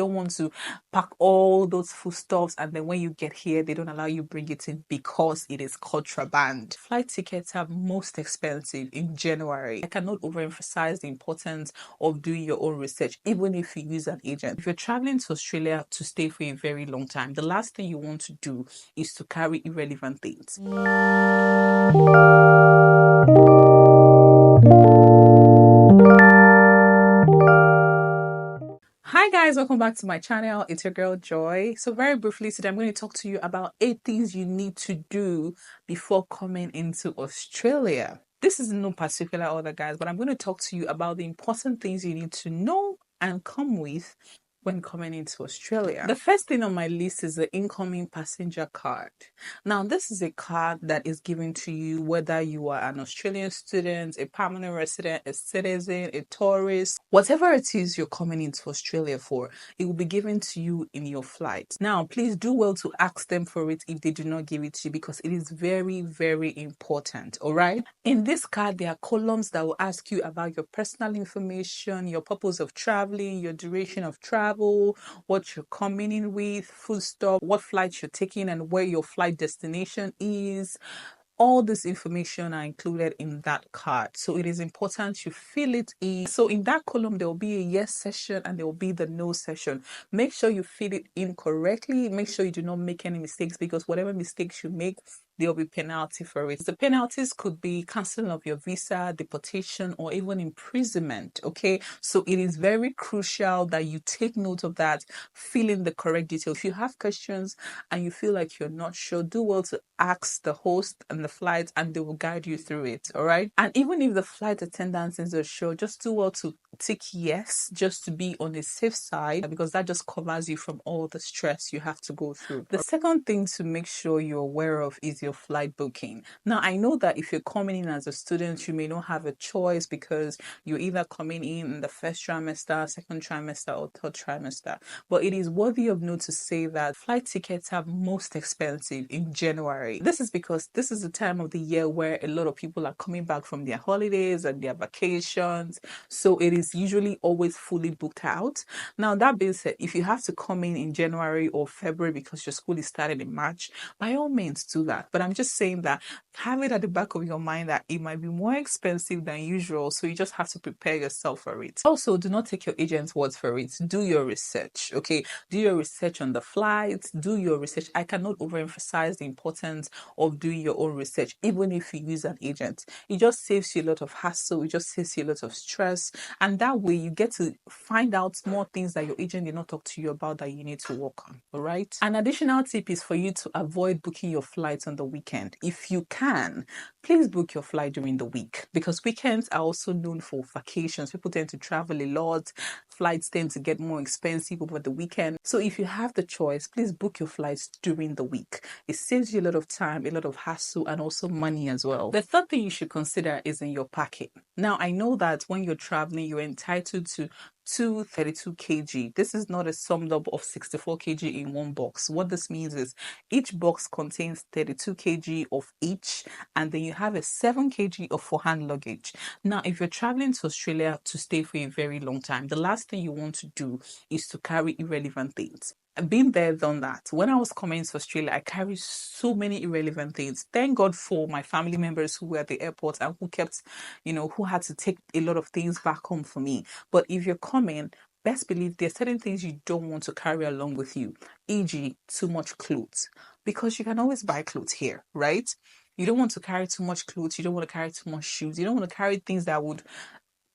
don't want to pack all those foodstuffs and then when you get here they don't allow you bring it in because it is contraband. Flight tickets are most expensive in January. I cannot overemphasize the importance of doing your own research even if you use an agent. If you're traveling to Australia to stay for a very long time, the last thing you want to do is to carry irrelevant things. Hi guys, welcome back to my channel. It's your girl Joy. So very briefly today I'm going to talk to you about 8 things you need to do before coming into Australia. This is in no particular order, guys, but I'm going to talk to you about the important things you need to know and come with when coming into Australia. The first thing on my list is the incoming passenger card. Now, this is a card that is given to you whether you are an Australian student, a permanent resident, a citizen, a tourist, whatever it is you're coming into Australia for, it will be given to you in your flight. Now, please do well to ask them for it if they do not give it to you because it is very, very important, all right? In this card, there are columns that will ask you about your personal information, your purpose of traveling, your duration of travel, what you're coming in with, food stop, what flights you're taking and where your flight destination is. All this information are included in that card. So it is important you fill it in. So in that column, there will be a yes section and there will be the no section. Make sure you fill it in correctly. Make sure you do not make any mistakes because whatever mistakes you make, there will be penalty for it. The penalties could be cancelling of your visa, deportation, or even imprisonment. Okay, so it is very crucial that you take note of that, fill in the correct details. If you have questions and you feel like you're not sure, do well to ask the host and the flight and they will guide you through it. All right. And even if the flight attendant is unsure, just do well to tick yes just to be on the safe side because that just covers you from all the stress you have to go through. The second thing to make sure you're aware of is your flight booking. Now, I know that if you're coming in as a student, you may not have a choice because you're either coming in the first trimester, second trimester, or third trimester. But it is worthy of note to say that flight tickets are most expensive in January. This is because this is the time of the year where a lot of people are coming back from their holidays and their vacations. So it is usually always fully booked out. Now, that being said, if you have to come in January or February because your school is starting in March, by all means do that. But I'm just saying that have it at the back of your mind that it might be more expensive than usual. So you just have to prepare yourself for it. Also, do not take your agent's words for it. Do your research, okay? Do your research on the flights, do your research. I cannot overemphasize the importance of doing your own research, even if you use an agent. It just saves you a lot of hassle, it just saves you a lot of stress, and that way you get to find out more things that your agent did not talk to you about that you need to work on. All right. An additional tip is for you to avoid booking your flights on the weekend. If you can, please book your flight during the week because weekends are also known for vacations. People tend to travel a lot. Flights tend to get more expensive over the weekend. So if you have the choice, please book your flights during the week. It saves you a lot of time, a lot of hassle, and also money as well. The third thing you should consider is in your packing. Now, I know that when you're traveling, you're entitled to 32 kg. This is not a summed up of 64 kg in one box. What this means is each box contains 32 kg of each, and then you have a 7 kg of for-hand luggage. Now, if you're traveling to Australia to stay for a very long time, the last thing you want to do is to carry irrelevant things. I've been there, done that. When I was coming to Australia, I carried so many irrelevant things. Thank God for my family members who were at the airport and who kept, who had to take a lot of things back home for me. But if you're coming, best believe there's certain things you don't want to carry along with you, e.g., too much clothes, because you can always buy clothes here, right? You don't want to carry too much clothes. You don't want to carry too much shoes. You don't want to carry things that would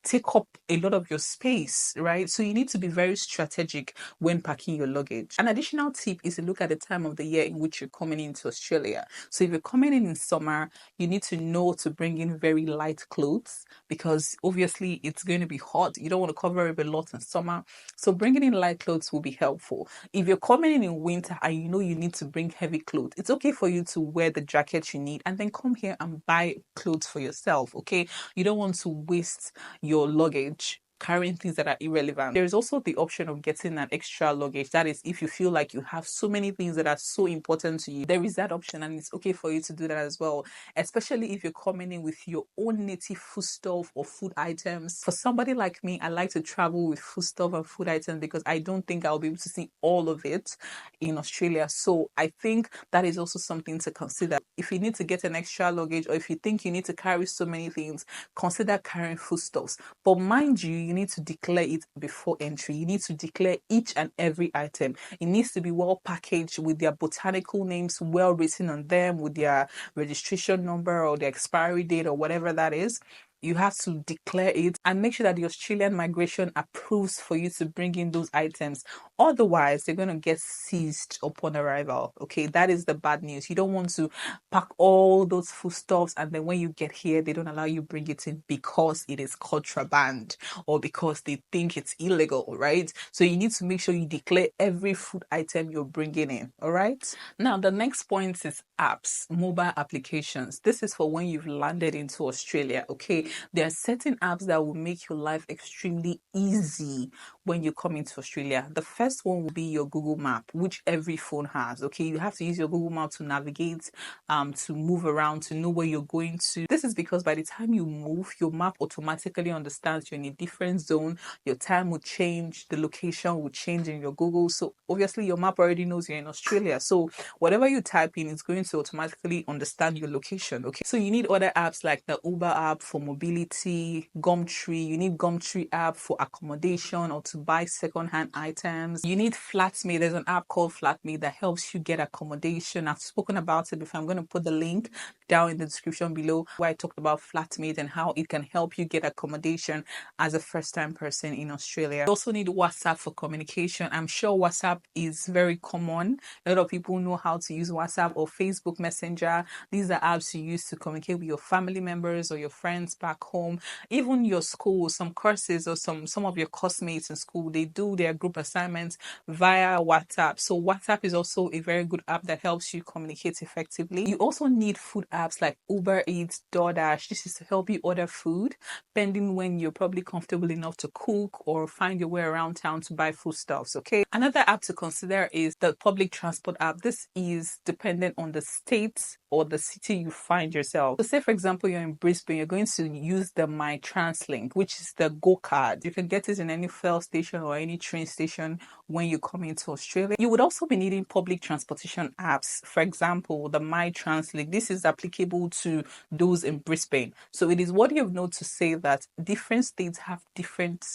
take up a lot of your space, right? So you need to be very strategic when packing your luggage. An additional tip is to look at the time of the year in which you're coming into Australia. So if you're coming in summer, you need to know to bring in very light clothes because obviously it's going to be hot. You don't want to cover up a lot in summer. So bringing in light clothes will be helpful. If you're coming in winter and you know you need to bring heavy clothes, it's okay for you to wear the jacket you need and then come here and buy clothes for yourself, okay? You don't want to waste your luggage carrying things that are irrelevant. There's also the option of getting an extra luggage. That is, if you feel like you have so many things that are so important to you, there is that option, and it's okay for you to do that as well, especially if you're coming in with your own native foodstuff or food items. For somebody like me, I like to travel with foodstuff and food items because I don't think I'll be able to see all of it in Australia. So I think that is also something to consider. If you need to get an extra luggage, or if you think you need to carry so many things, consider carrying foodstuffs. But mind you, you need to declare it before entry. You need to declare each and every item. It needs to be well packaged with their botanical names well written on them, with their registration number or the expiry date or whatever that is. You have to declare it and make sure that the Australian migration approves for you to bring in those items. Otherwise, they're going to get seized upon arrival. Okay, that is the bad news. You don't want to pack all those foodstuffs and then when you get here, they don't allow you bring it in because it is contraband or because they think it's illegal, right? So you need to make sure you declare every food item you're bringing in. All right. Now, the next point is apps, mobile applications. This is for when you've landed into Australia. Okay, there are certain apps that will make your life extremely easy when you come into Australia. The first one will be your Google Map, which every phone has. Okay, you have to use your Google Map to navigate, to move around, to know where you're going to. This is because by the time you move, your map automatically understands you're in a different zone. Your time will change, the location will change in your Google. So obviously your map already knows you're in Australia. So whatever you type in, it's going to automatically understand your location. Okay, so you need other apps like the Uber app for mobility, Gumtree. You need Gumtree app for accommodation or to buy secondhand items. You need Flatmate. There's an app called Flatmate that helps you get accommodation. I've spoken about it before. I'm going to put the link down in the description below where I talked about Flatmate and how it can help you get accommodation as a first-time person in Australia. You also need WhatsApp for communication. I'm sure WhatsApp is very common. A lot of people know how to use WhatsApp or Facebook Messenger. These are apps you use to communicate with your family members or your friends back home. Even your school, some courses or some of your classmates in school, they do their group assignments via WhatsApp. So WhatsApp is also a very good app that helps you communicate effectively. You also need food apps like Uber Eats, DoorDash. This is to help you order food, pending when you're probably comfortable enough to cook or find your way around town to buy foodstuffs. Okay. Another app to consider is the public transport app. This is dependent on the state or the city you find yourself. So say for example you're in Brisbane, you're going to use the My TransLink, which is the Go card. You can get it in any fuel station or any train station when you come into Australia. You would also be needing public transportation apps. For example, the My TransLink. This is applicable to those in Brisbane. So it is worthy of note to say that different states have different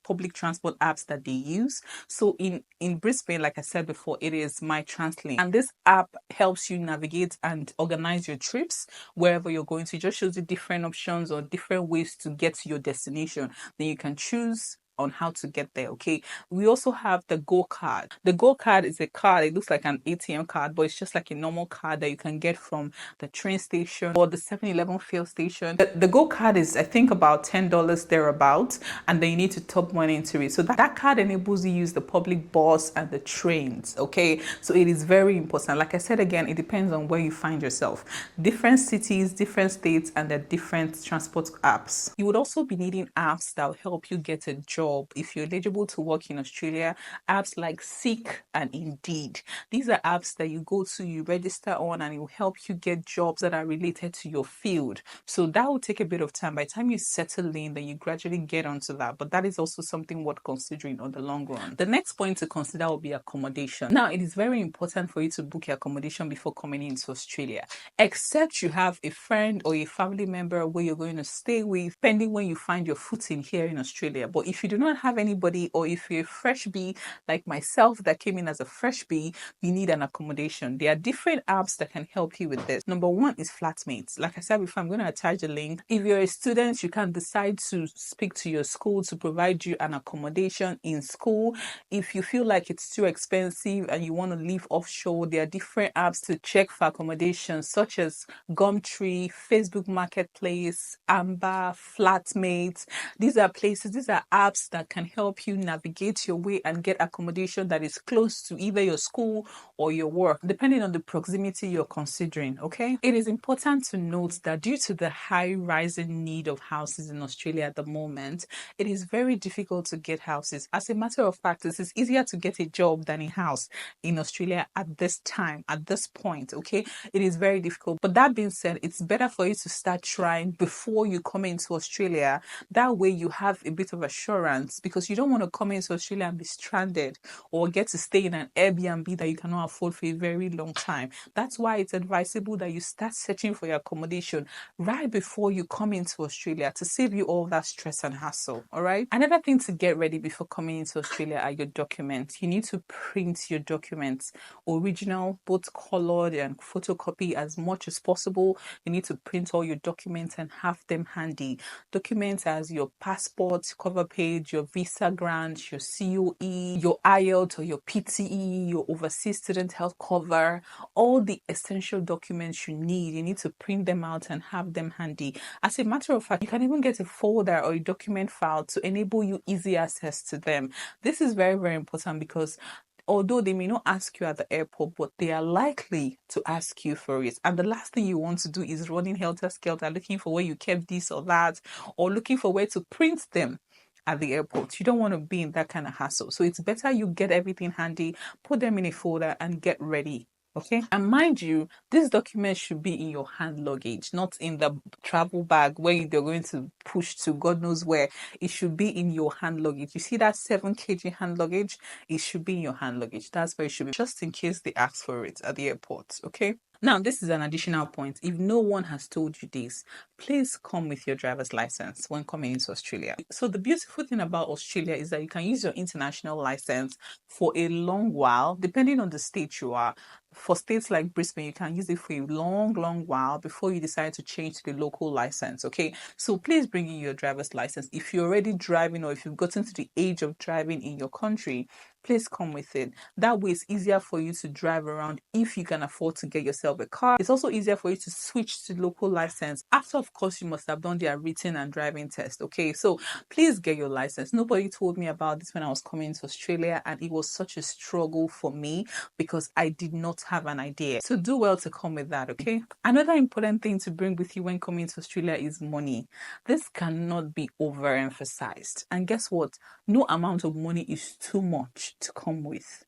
public transport apps that they use. So in Brisbane, like I said before, it is My TransLink, and this app helps you navigate and organize your trips wherever you're going to. It just shows you different options or different ways to get to your destination. Then you can choose on how to get there. Okay, we also have the Go card. The Go card is a card. It looks like an ATM card, but it's just like a normal card that you can get from the train station or the 7-Eleven fuel station. The Go card is, I think, about $10 thereabouts, and then you need to top money into it. So that card enables you to use the public bus and the trains. Okay, so it is very important. Like I said again, it depends on where you find yourself. Different cities, different states, and the different transport apps. You would also be needing apps that will help you get a job if you're eligible to work in Australia. Apps like Seek and Indeed. These are apps that you go to, you register on, and it will help you get jobs that are related to your field. So that will take a bit of time. By the time you settle in, then you gradually get onto that. But that is also something worth considering on the long run. The next point to consider will be accommodation. Now, it is very important for you to book your accommodation before coming into Australia, except you have a friend or a family member where you're going to stay with, pending when you find your footing here in Australia. But if you do not have anybody, or if you're a fresh bee like myself that came in as a fresh bee, you need an accommodation. There are different apps that can help you with this. Number one is Flatmates. Like I said before, I'm going to attach the link. If you're a student, you can decide to speak to your school to provide you an accommodation in school. If you feel like it's too expensive and you want to live offshore, there are different apps to check for accommodation, such as Gumtree, Facebook Marketplace, Amber, Flatmates. These are places, these are apps notes that can help you navigate your way and get accommodation that is close to either your school or your work, depending on the proximity you're considering, okay? It is important to note that due to the high rising need of houses in Australia at the moment, it is very difficult to get houses. As a matter of fact, it is easier to get a job than a house in Australia at this time, at this point, okay? It is very difficult. But that being said, it's better for you to start trying before you come into Australia. That way you have a bit of assurance, because you don't want to come into Australia and be stranded or get to stay in an Airbnb that you cannot afford for a very long time. That's why it's advisable that you start searching for your accommodation right before you come into Australia to save you all that stress and hassle, all right? Another thing to get ready before coming into Australia are your documents. You need to print your documents, original, both colored and photocopy as much as possible. You need to print all your documents and have them handy. Documents as your passport cover page, your visa grant, your COE, your IELTS or your PTE, your overseas student health cover, all the essential documents you need to print them out and have them handy. As a matter of fact, you can even get a folder or a document file to enable you easy access to them. This is very, very important, because although they may not ask you at the airport, but they are likely to ask you for it. And the last thing you want to do is running helter-skelter looking for where you kept this or that, or looking for where to print them at the airport. You don't want to be in that kind of hassle. So it's better you get everything handy, put them in a folder and get ready. Okay, and mind you, this document should be in your hand luggage, not in the travel bag where they're going to push to God knows where. It should be in your hand luggage. You see that 7 kg hand luggage? It should be in your hand luggage. That's where it should be, just in case they ask for it at the airport. Okay. Now, this is an additional point. If no one has told you this, please come with your driver's license when coming into Australia. So the beautiful thing about Australia is that you can use your international license for a long while, depending on the state you are. For states like Brisbane, you can use it for a long while before you decide to change to the local license, okay? So please bring in your driver's license. If you're already driving or if you've gotten to the age of driving in your country, please come with it. That way it's easier for you to drive around if you can afford to get yourself a car. It's also easier for you to switch to local license after, of course, you must have done their written and driving test, okay? So please get your license. Nobody told me about this when I was coming to Australia, and it was such a struggle for me because I did not have an idea. So do well to come with that, okay? Another important thing to bring with you when coming to Australia is money. This cannot be overemphasized. And guess what? No amount of money is too much to come with.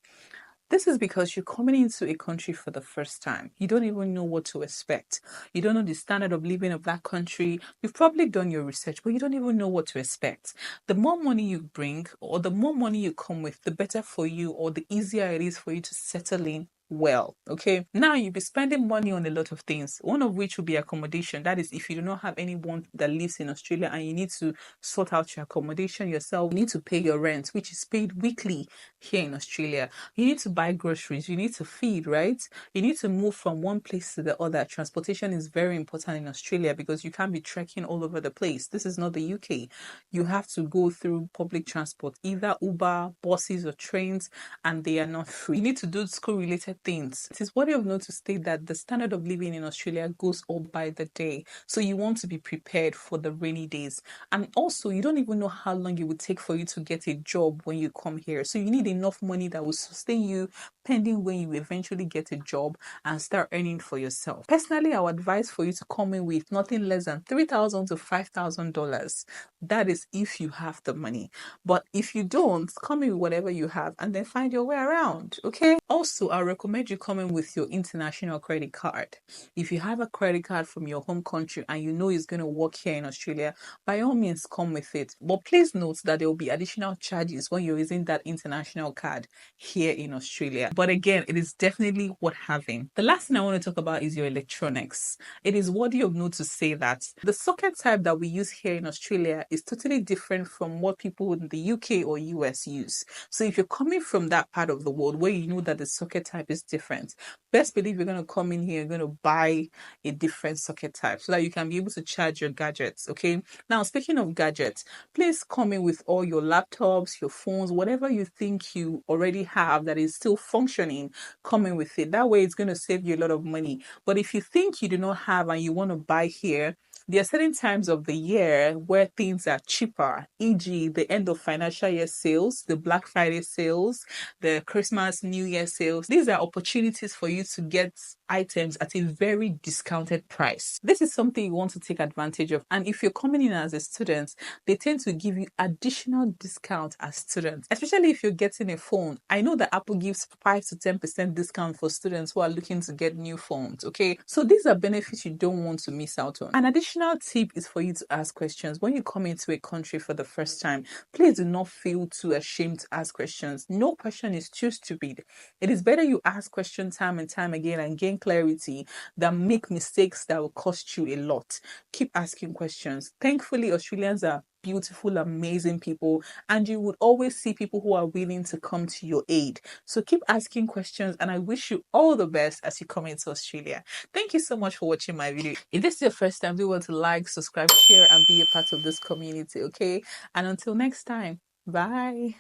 This is because you're coming into a country for the first time. You don't even know what to expect. You don't know the standard of living of that country. You've probably done your research, but you don't even know what to expect. The more money you bring or the more money you come with, the better for you, or the easier it is for you to settle in well, okay? Now you'll be spending money on a lot of things, one of which will be accommodation. That is, if you do not have anyone that lives in Australia and you need to sort out your accommodation yourself, you need to pay your rent, which is paid weekly here in Australia. You need to buy groceries, you need to feed, right? You need to move from one place to the other. Transportation is very important in Australia because you can't be trekking all over the place. This is not the UK. You have to go through public transport, either Uber, buses or trains, and they are not free. You need to do school-related things. It is worthy of note to state that the standard of living in Australia goes up by the day. So you want to be prepared for the rainy days. And also, you don't even know how long it would take for you to get a job when you come here. So you need enough money that will sustain you pending when you eventually get a job and start earning for yourself. Personally, I would advise for you to come in with nothing less than $3,000 to $5,000. That is if you have the money. But if you don't, come in with whatever you have and then find your way around, okay? Also, I recommend you come in with your international credit card. If you have a credit card from your home country and you know it's going to work here in Australia, by all means, come with it. But please note that there will be additional charges when you're using that international card here in Australia. But again, it is definitely worth having. The last thing I want to talk about is your electronics. It is worthy of note to say that the socket type that we use here in Australia is totally different from what people in the UK or US use. So if you're coming from that part of the world where you know that the socket type is gadgets different. Best believe you're going to come in here, you're going to buy a different socket type so that you can be able to charge your gadgets. Okay. Now, speaking of gadgets, please come in with all your laptops, your phones, whatever you think you already have that is still functioning, come in with it. That way, it's going to save you a lot of money. But if you think you do not have and you want to buy here, there are certain times of the year where things are cheaper, e.g., the end of financial year sales, the Black Friday sales, the Christmas, New Year sales. These are opportunities for you to get items at a very discounted price. This is something you want to take advantage of. And if you're coming in as a student, they tend to give you additional discount as students, especially if you're getting a phone. I know that Apple gives 5 to 10% discount for students who are looking to get new phones. Okay, so these are benefits you don't want to miss out on. An additional tip is for you to ask questions. When you come into a country for the first time, please do not feel too ashamed to ask questions. No question is too stupid. It is better you ask questions time and time again and gain clarity than make mistakes that will cost you a lot. Keep asking questions. Thankfully, Australians are beautiful, amazing people, and you would always see people who are willing to come to your aid. So keep asking questions, and I wish you all the best as you come into Australia. Thank you so much for watching my video. If this is your first time, do want to like, subscribe, share, and be a part of this community, okay? And until next time, bye.